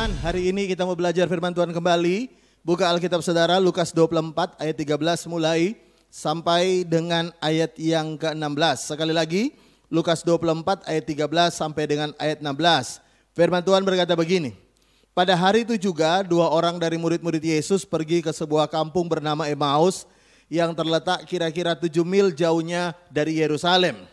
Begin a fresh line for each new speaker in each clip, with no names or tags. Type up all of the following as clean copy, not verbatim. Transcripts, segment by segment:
Tuhan, hari ini kita mau belajar firman Tuhan kembali. Buka Alkitab saudara, Lukas 24 ayat 13 mulai sampai dengan ayat yang ke-16. Sekali lagi, Lukas 24 ayat 13 sampai dengan ayat 16. Firman Tuhan berkata begini. Pada hari itu juga dua orang dari murid-murid Yesus pergi ke sebuah kampung bernama Emmaus yang terletak kira-kira 7 mil jauhnya dari Yerusalem.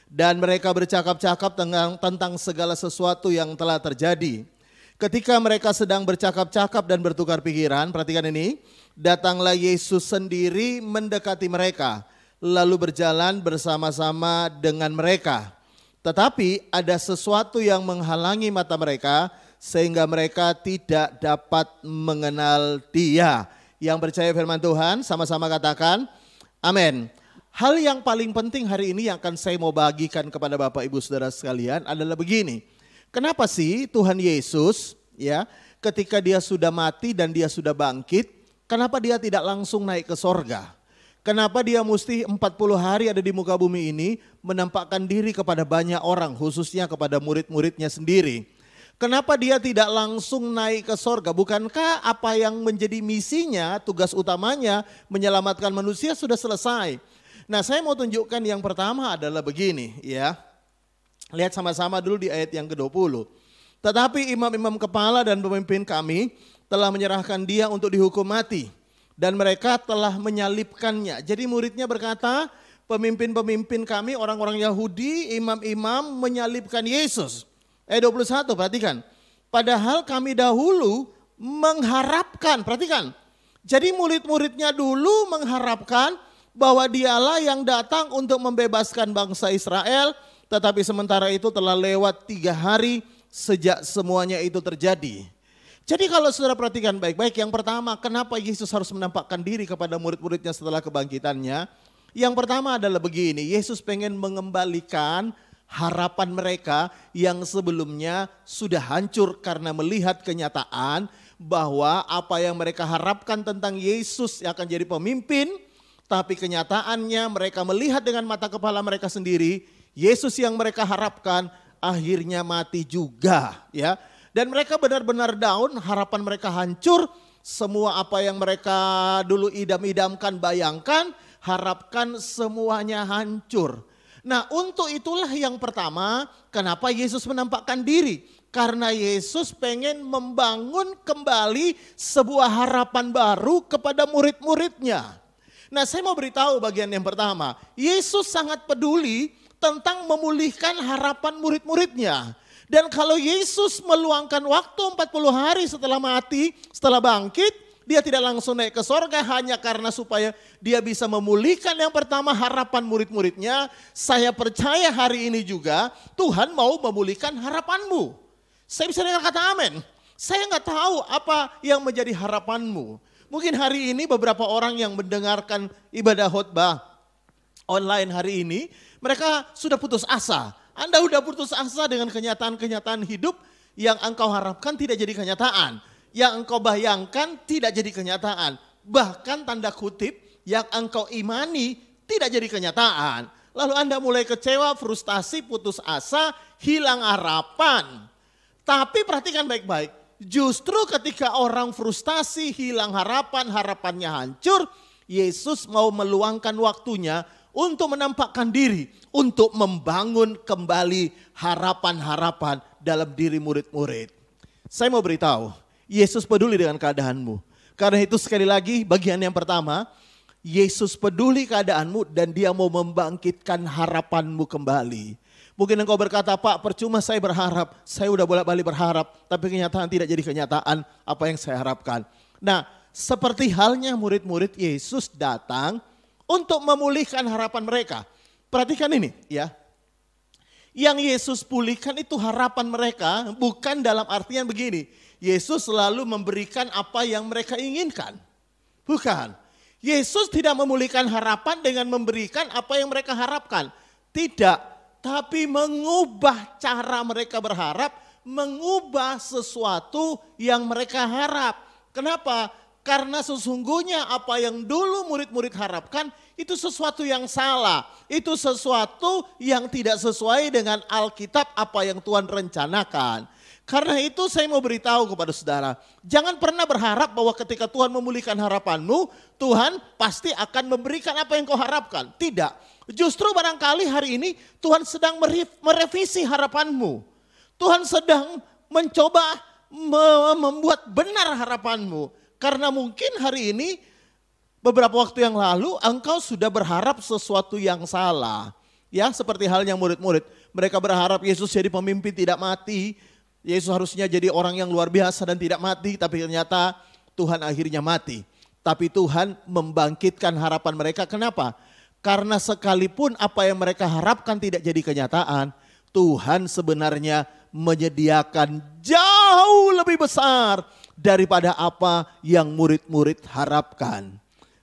Dan mereka bercakap-cakap tentang segala sesuatu yang telah terjadi. Ketika mereka sedang bercakap-cakap dan bertukar pikiran, perhatikan ini, datanglah Yesus sendiri mendekati mereka, lalu berjalan bersama-sama dengan mereka. Tetapi ada sesuatu yang menghalangi mata mereka, sehingga mereka tidak dapat mengenal Dia. Yang percaya firman Tuhan, sama-sama katakan, amin. Hal yang paling penting hari ini yang akan saya mau bagikan kepada Bapak Ibu Saudara sekalian adalah begini. Kenapa sih Tuhan Yesus ya ketika dia sudah mati dan dia sudah bangkit, kenapa dia tidak langsung naik ke sorga? Kenapa dia mesti 40 hari ada di muka bumi ini menampakkan diri kepada banyak orang, khususnya kepada murid-muridnya sendiri? Kenapa dia tidak langsung naik ke sorga? Bukankah apa yang menjadi misinya, tugas utamanya menyelamatkan manusia sudah selesai? Nah, saya mau tunjukkan yang pertama adalah begini ya. Lihat sama-sama dulu di ayat yang ke-20. Tetapi imam-imam kepala dan pemimpin kami telah menyerahkan dia untuk dihukum mati. Dan mereka telah menyalibkannya. Jadi muridnya berkata, pemimpin-pemimpin kami orang-orang Yahudi, imam-imam menyalibkan Yesus. Ayat 21 perhatikan. Padahal kami dahulu mengharapkan, perhatikan. Jadi murid-muridnya dulu mengharapkan bahwa dialah yang datang untuk membebaskan bangsa Israel. Tetapi sementara itu telah lewat 3 hari sejak semuanya itu terjadi. Jadi kalau saudara perhatikan baik-baik, yang pertama kenapa Yesus harus menampakkan diri kepada murid-muridnya setelah kebangkitannya? Yang pertama adalah begini, Yesus pengen mengembalikan harapan mereka yang sebelumnya sudah hancur karena melihat kenyataan bahwa apa yang mereka harapkan tentang Yesus yang akan jadi pemimpin, tapi kenyataannya mereka melihat dengan mata kepala mereka sendiri, Yesus yang mereka harapkan akhirnya mati juga ya. Dan mereka benar-benar down, harapan mereka hancur. Semua apa yang mereka dulu idam-idamkan, bayangkan, harapkan semuanya hancur. Nah, untuk itulah yang pertama kenapa Yesus menampakkan diri. Karena Yesus pengen membangun kembali sebuah harapan baru kepada murid-muridnya. Nah, saya mau beritahu bagian yang pertama. Yesus sangat peduli tentang memulihkan harapan murid-muridnya. Dan kalau Yesus meluangkan waktu 40 hari setelah mati, setelah bangkit, dia tidak langsung naik ke sorga hanya karena supaya dia bisa memulihkan yang pertama harapan murid-muridnya. Saya percaya hari ini juga Tuhan mau memulihkan harapanmu. Saya bisa dengar kata amin. Saya nggak tahu apa yang menjadi harapanmu. Mungkin hari ini beberapa orang yang mendengarkan ibadah khotbah online hari ini, mereka sudah putus asa. Anda sudah putus asa dengan kenyataan-kenyataan hidup yang engkau harapkan tidak jadi kenyataan. Yang engkau bayangkan tidak jadi kenyataan. Bahkan tanda kutip yang engkau imani tidak jadi kenyataan. Lalu Anda mulai kecewa, frustasi, putus asa, hilang harapan. Tapi perhatikan baik-baik. Justru ketika orang frustasi, hilang harapan, harapannya hancur, Yesus mau meluangkan waktunya untuk menampakkan diri, untuk membangun kembali harapan-harapan dalam diri murid-murid. Saya mau beritahu, Yesus peduli dengan keadaanmu. Karena itu sekali lagi bagian yang pertama, Yesus peduli keadaanmu dan dia mau membangkitkan harapanmu kembali. Mungkin engkau berkata, Pak percuma saya berharap, saya udah bolak-balik berharap, tapi kenyataan tidak jadi kenyataan apa yang saya harapkan. Nah, seperti halnya murid-murid Yesus datang untuk memulihkan harapan mereka. Perhatikan ini ya. Yang Yesus pulihkan itu harapan mereka bukan dalam artian begini. Yesus selalu memberikan apa yang mereka inginkan. Bukan. Yesus tidak memulihkan harapan dengan memberikan apa yang mereka harapkan. Tidak. Tapi mengubah cara mereka berharap, mengubah sesuatu yang mereka harap. Kenapa? Karena sesungguhnya apa yang dulu murid-murid harapkan itu sesuatu yang salah. Itu sesuatu yang tidak sesuai dengan Alkitab apa yang Tuhan rencanakan. Karena itu saya mau beritahu kepada saudara, jangan pernah berharap bahwa ketika Tuhan memulihkan harapanmu, Tuhan pasti akan memberikan apa yang kau harapkan. Tidak, justru barangkali hari ini Tuhan sedang merevisi harapanmu. Tuhan sedang mencoba membuat benar harapanmu. Karena mungkin hari ini, beberapa waktu yang lalu engkau sudah berharap sesuatu yang salah. Ya, seperti halnya murid-murid, mereka berharap Yesus jadi pemimpin tidak mati. Yesus harusnya jadi orang yang luar biasa dan tidak mati, tapi ternyata Tuhan akhirnya mati. Tapi Tuhan membangkitkan harapan mereka. Kenapa? Karena sekalipun apa yang mereka harapkan tidak jadi kenyataan, Tuhan sebenarnya menyediakan jauh lebih besar daripada apa yang murid-murid harapkan.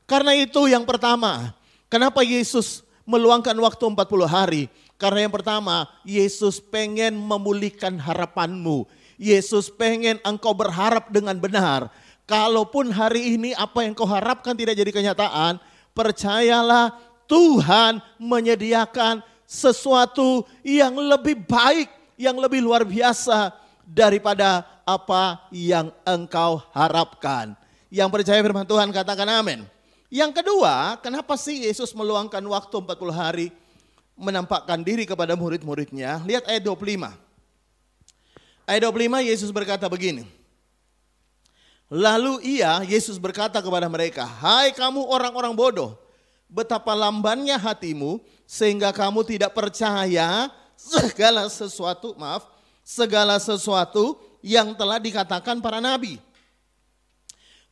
Karena itu yang pertama, kenapa Yesus meluangkan waktu 40 hari? Karena yang pertama, Yesus pengen memulihkan harapanmu. Yesus pengen engkau berharap dengan benar. Kalaupun hari ini apa yang kau harapkan tidak jadi kenyataan, percayalah Tuhan menyediakan sesuatu yang lebih baik, yang lebih luar biasa daripada apa yang engkau harapkan. Yang percaya firman Tuhan katakan amin. Yang kedua, kenapa sih Yesus meluangkan waktu 40 hari menampakkan diri kepada murid-muridnya? Lihat ayat 25. Ayat 25 Yesus berkata begini. Lalu Yesus berkata kepada mereka, hai kamu orang-orang bodoh, betapa lambannya hatimu sehingga kamu tidak percaya segala sesuatu yang telah dikatakan para nabi.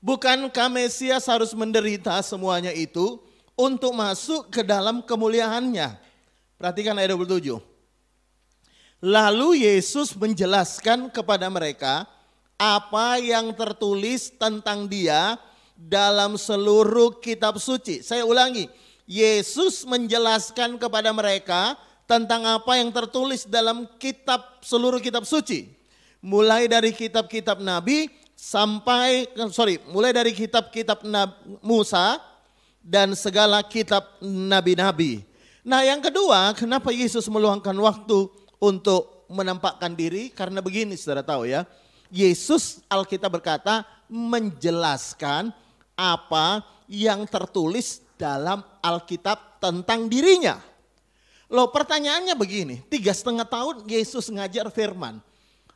Bukankah Mesias harus menderita semuanya itu untuk masuk ke dalam kemuliaannya? Perhatikan ayat 27. Lalu Yesus menjelaskan kepada mereka apa yang tertulis tentang dia dalam seluruh kitab suci. Saya ulangi, Yesus menjelaskan kepada mereka tentang apa yang tertulis dalam seluruh kitab suci. Mulai dari kitab-kitab Nabi mulai dari kitab-kitab Musa dan segala kitab nabi-nabi. Nah yang kedua, kenapa Yesus meluangkan waktu untuk menampakkan diri? Karena begini saudara tahu ya, Yesus Alkitab berkata menjelaskan apa yang tertulis dalam Alkitab tentang dirinya. Loh pertanyaannya begini, 3,5 tahun Yesus ngajar firman.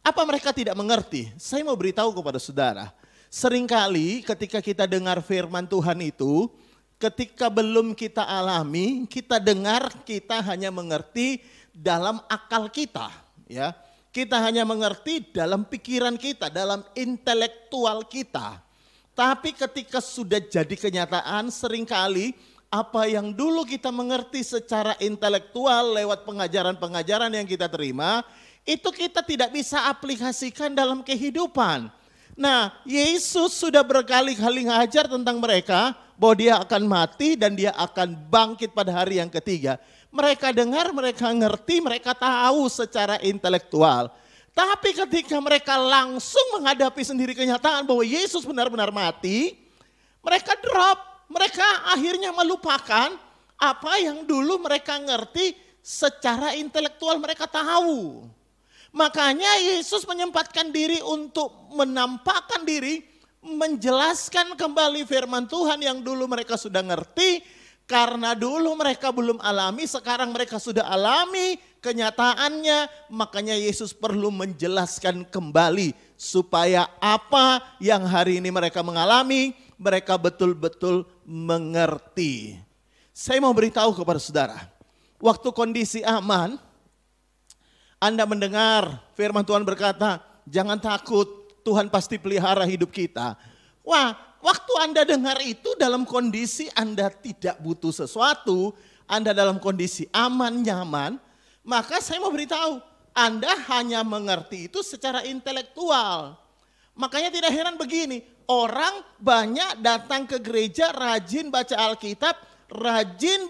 Apa mereka tidak mengerti? Saya mau beritahu kepada saudara, seringkali ketika kita dengar firman Tuhan itu, ketika belum kita alami, kita dengar, kita hanya mengerti dalam akal kita, ya. Kita hanya mengerti dalam pikiran kita, dalam intelektual kita. Tapi ketika sudah jadi kenyataan, seringkali apa yang dulu kita mengerti secara intelektual lewat pengajaran-pengajaran yang kita terima, itu kita tidak bisa aplikasikan dalam kehidupan. Nah, Yesus sudah berkali-kali ngajar tentang mereka bahwa dia akan mati dan dia akan bangkit pada hari yang ketiga. Mereka dengar, mereka ngerti, mereka tahu secara intelektual. Tapi ketika mereka langsung menghadapi sendiri kenyataan bahwa Yesus benar-benar mati, mereka drop, mereka akhirnya melupakan apa yang dulu mereka ngerti secara intelektual mereka tahu. Makanya Yesus menyempatkan diri untuk menampakkan diri, menjelaskan kembali firman Tuhan yang dulu mereka sudah ngerti. Karena dulu mereka belum alami, sekarang mereka sudah alami kenyataannya. Makanya Yesus perlu menjelaskan kembali supaya apa yang hari ini mereka mengalami, mereka betul-betul mengerti. Saya mau beritahu kepada saudara, waktu kondisi aman, Anda mendengar firman Tuhan berkata, jangan takut, Tuhan pasti pelihara hidup kita. Wah, waktu Anda dengar itu dalam kondisi Anda tidak butuh sesuatu, Anda dalam kondisi aman, nyaman, maka saya mau beritahu, Anda hanya mengerti itu secara intelektual. Makanya tidak heran begini, orang banyak datang ke gereja, rajin baca Alkitab, rajin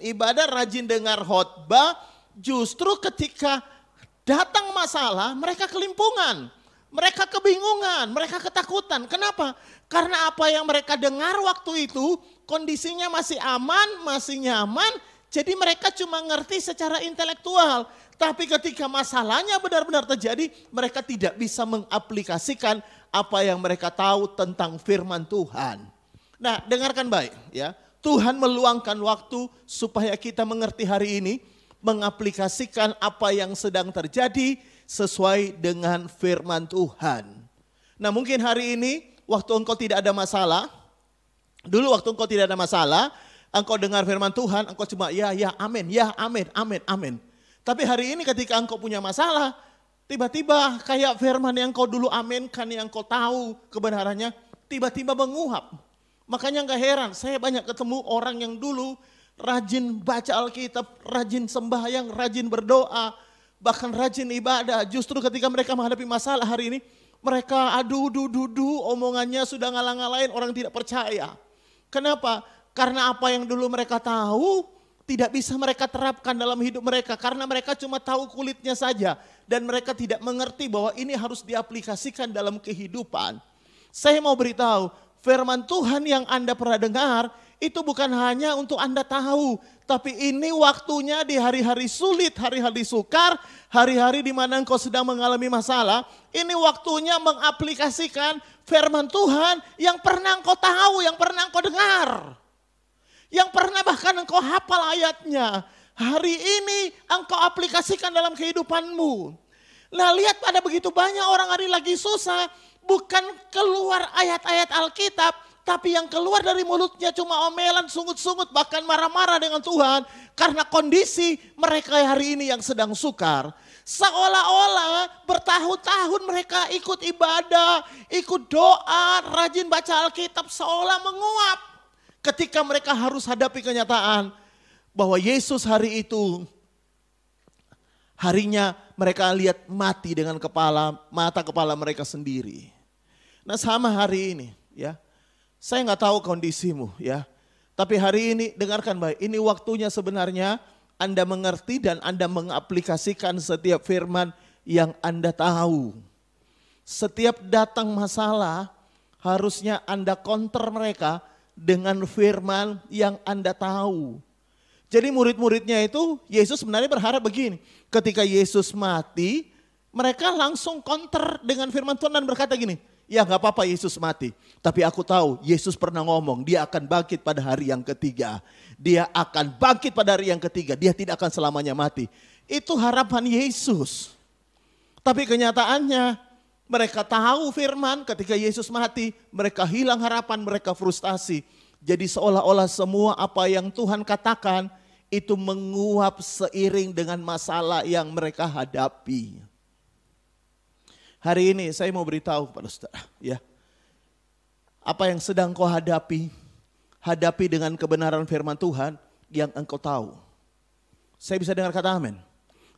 ibadah, rajin dengar khotbah, justru ketika datang masalah mereka kelimpungan. Mereka kebingungan, mereka ketakutan. Kenapa? Karena apa yang mereka dengar waktu itu kondisinya masih aman, masih nyaman,
Jadi mereka cuma ngerti secara intelektual. Tapi ketika masalahnya benar-benar terjadi, mereka tidak bisa mengaplikasikan apa yang mereka tahu tentang firman Tuhan. Nah, dengarkan baik ya. Tuhan meluangkan waktu supaya kita mengerti hari ini, mengaplikasikan apa yang sedang terjadi sesuai dengan firman Tuhan. Nah, mungkin hari ini waktu engkau tidak ada masalah, dulu waktu engkau tidak ada masalah, engkau dengar firman Tuhan, engkau cuma ya, amin, amin. Tapi hari ini ketika engkau punya masalah, tiba-tiba kayak firman yang kau dulu aminkan, yang kau tahu kebenarannya, tiba-tiba menguap. Makanya gak heran, saya banyak ketemu orang yang dulu rajin baca Alkitab, rajin sembahyang, rajin berdoa, bahkan rajin ibadah. Justru ketika mereka menghadapi masalah hari ini, mereka omongannya sudah ngalang-ngalain, orang tidak percaya. Kenapa? Karena apa yang dulu mereka tahu tidak bisa mereka terapkan dalam hidup mereka. Karena mereka cuma tahu kulitnya saja. Dan mereka tidak mengerti bahwa ini harus diaplikasikan dalam kehidupan. Saya mau beritahu, firman Tuhan yang Anda pernah dengar, itu bukan hanya untuk Anda tahu. Tapi ini waktunya di hari-hari sulit, hari-hari sukar, hari-hari di mana engkau sedang mengalami masalah. Ini waktunya mengaplikasikan firman Tuhan yang pernah engkau tahu, yang pernah engkau dengar. Yang pernah bahkan engkau hafal ayatnya. Hari ini engkau aplikasikan dalam kehidupanmu. Nah, lihat pada begitu banyak orang hari lagi susah. Bukan keluar ayat-ayat Alkitab. Tapi yang keluar dari mulutnya cuma omelan, sungut-sungut, bahkan marah-marah dengan Tuhan. Karena kondisi mereka hari ini yang sedang sukar. Seolah-olah bertahun-tahun mereka ikut ibadah, ikut doa, rajin baca Alkitab, seolah menguap. Ketika mereka harus hadapi kenyataan bahwa Yesus hari itu, harinya mereka lihat mati dengan mata kepala mereka sendiri. Nah, sama hari ini ya. Saya nggak tahu kondisimu ya. Tapi hari ini dengarkan baik, ini waktunya sebenarnya Anda mengerti dan Anda mengaplikasikan setiap firman yang Anda tahu. Setiap datang masalah harusnya Anda counter mereka dengan firman yang Anda tahu. Jadi murid-muridnya itu, Yesus sebenarnya berharap begini. Ketika Yesus mati, mereka langsung counter dengan firman Tuhan dan berkata gini, ya gak apa-apa Yesus mati. Tapi aku tahu Yesus pernah ngomong, dia akan bangkit pada hari yang ketiga. Dia akan bangkit pada hari yang ketiga, dia tidak akan selamanya mati. Itu harapan Yesus. Tapi kenyataannya, mereka tahu firman, ketika Yesus mati, mereka hilang harapan, mereka frustasi. Jadi seolah-olah semua apa yang Tuhan katakan itu menguap seiring dengan masalah yang mereka hadapi. Hari ini saya mau beritahu kepada saudara, ya. Apa yang sedang kau hadapi, hadapi dengan kebenaran firman Tuhan yang engkau tahu. Saya bisa dengar kata amin.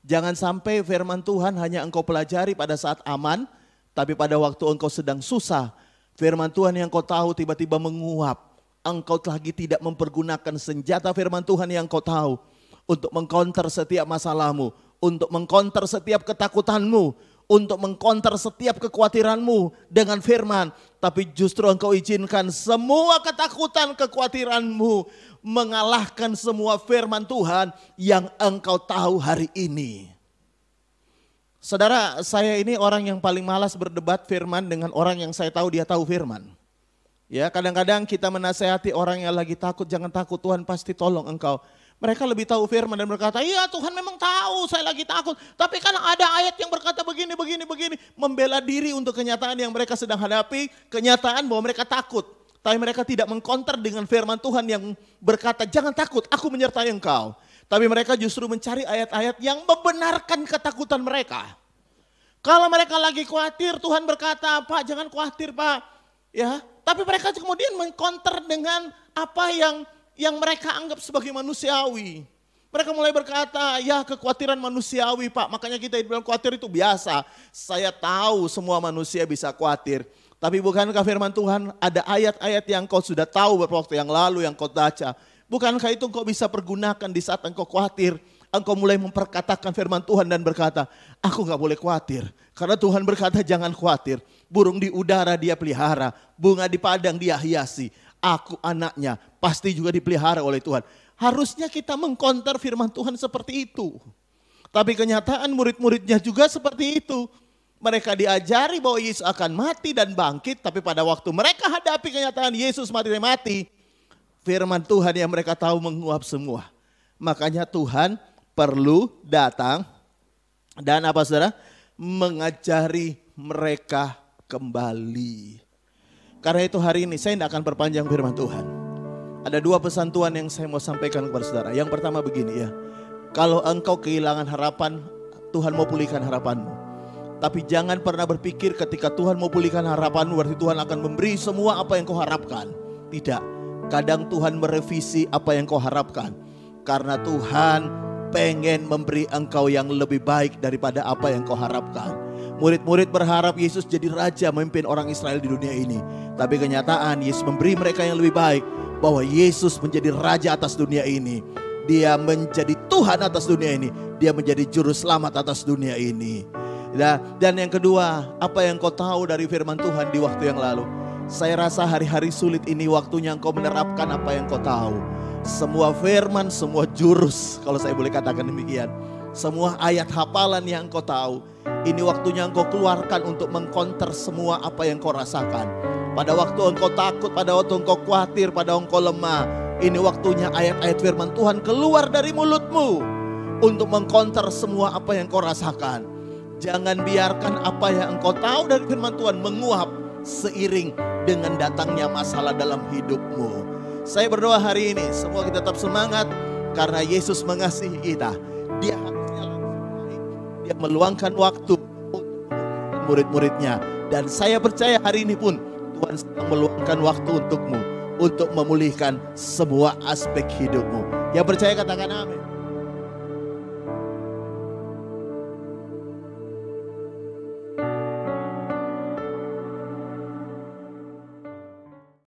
Jangan sampai firman Tuhan hanya engkau pelajari pada saat aman, tapi pada waktu engkau sedang susah, firman Tuhan yang kau tahu tiba-tiba menguap. Engkau lagi tidak mempergunakan senjata firman Tuhan yang kau tahu untuk mengcounter setiap masalahmu, untuk mengcounter setiap ketakutanmu, untuk mengcounter setiap kekhawatiranmu dengan firman. Tapi justru engkau izinkan semua ketakutan, kekhawatiranmu mengalahkan semua firman Tuhan yang engkau tahu hari ini. Saudara, saya ini orang yang paling malas berdebat firman dengan orang yang saya tahu dia tahu firman. Ya, kadang-kadang kita menasehati orang yang lagi takut, jangan takut, Tuhan pasti tolong engkau. Mereka lebih tahu firman dan berkata, iya Tuhan memang tahu saya lagi takut. Tapi kan ada ayat yang berkata begini. Membela diri untuk kenyataan yang mereka sedang hadapi, kenyataan bahwa mereka takut. Tapi mereka tidak mengkonter dengan firman Tuhan yang berkata, jangan takut, aku menyertai engkau. Tapi mereka justru mencari ayat-ayat yang membenarkan ketakutan mereka. Kalau mereka lagi khawatir, Tuhan berkata, Pak jangan khawatir Pak. Ya, tapi mereka kemudian mengkonter dengan apa yang mereka anggap sebagai manusiawi. Mereka mulai berkata, ya kekhawatiran manusiawi Pak, makanya kita bilang khawatir itu biasa. Saya tahu semua manusia bisa khawatir. Tapi bukankah firman Tuhan ada ayat-ayat yang kau sudah tahu beberapa waktu yang lalu yang kau baca. Bukankah itu engkau bisa pergunakan di saat engkau khawatir. Engkau mulai memperkatakan firman Tuhan dan berkata, aku gak boleh khawatir. Karena Tuhan berkata jangan khawatir. Burung di udara dia pelihara, bunga di padang dia hiasi. aku anaknya, pasti juga dipelihara oleh Tuhan. Harusnya kita mengkonter firman Tuhan seperti itu. Tapi kenyataan murid-muridnya juga seperti itu. Mereka diajari bahwa Yesus akan mati dan bangkit, tapi pada waktu mereka hadapi kenyataan Yesus mati dan mati, firman Tuhan yang mereka tahu menguap semua. Makanya Tuhan perlu datang dan apa saudara? Mengajari mereka kembali. Karena itu hari ini saya tidak akan perpanjang firman Tuhan. Ada dua pesan Tuhan yang saya mau sampaikan kepada saudara. Yang pertama begini ya. Kalau engkau kehilangan harapan, Tuhan mau pulihkan harapanmu. Tapi jangan pernah berpikir ketika Tuhan mau pulihkan harapanmu, berarti Tuhan akan memberi semua apa yang kau harapkan. Tidak. Kadang Tuhan merevisi apa yang kau harapkan. Karena Tuhan pengen memberi engkau yang lebih baik daripada apa yang kau harapkan. Murid-murid berharap Yesus jadi raja memimpin orang Israel di dunia ini. Tapi kenyataan Yesus memberi mereka yang lebih baik. Bahwa Yesus menjadi raja atas dunia ini. Dia menjadi Tuhan atas dunia ini. Dia menjadi juru selamat atas dunia ini. Dan yang kedua, apa yang kau tahu dari firman Tuhan di waktu yang lalu? Saya rasa hari-hari sulit ini waktunya engkau menerapkan apa yang kau tahu. Semua firman, semua jurus, kalau saya boleh katakan demikian. Semua ayat hafalan yang engkau tahu. Ini waktunya engkau keluarkan untuk mengkonter semua apa yang kau rasakan. Pada waktu engkau takut, pada waktu engkau khawatir, pada waktu engkau lemah. Ini waktunya ayat-ayat firman Tuhan keluar dari mulutmu. Untuk mengkonter semua apa yang kau rasakan. Jangan biarkan apa yang engkau tahu dari firman Tuhan menguap seiring dengan datangnya masalah dalam hidupmu. Saya berdoa hari ini semua kita tetap semangat. Karena Yesus mengasihi kita. Dia harusnya dia meluangkan waktu untuk murid-muridnya. Dan saya percaya hari ini pun Tuhan sedang meluangkan waktu untukmu. Untuk memulihkan semua aspek hidupmu. Yang percaya katakan amin.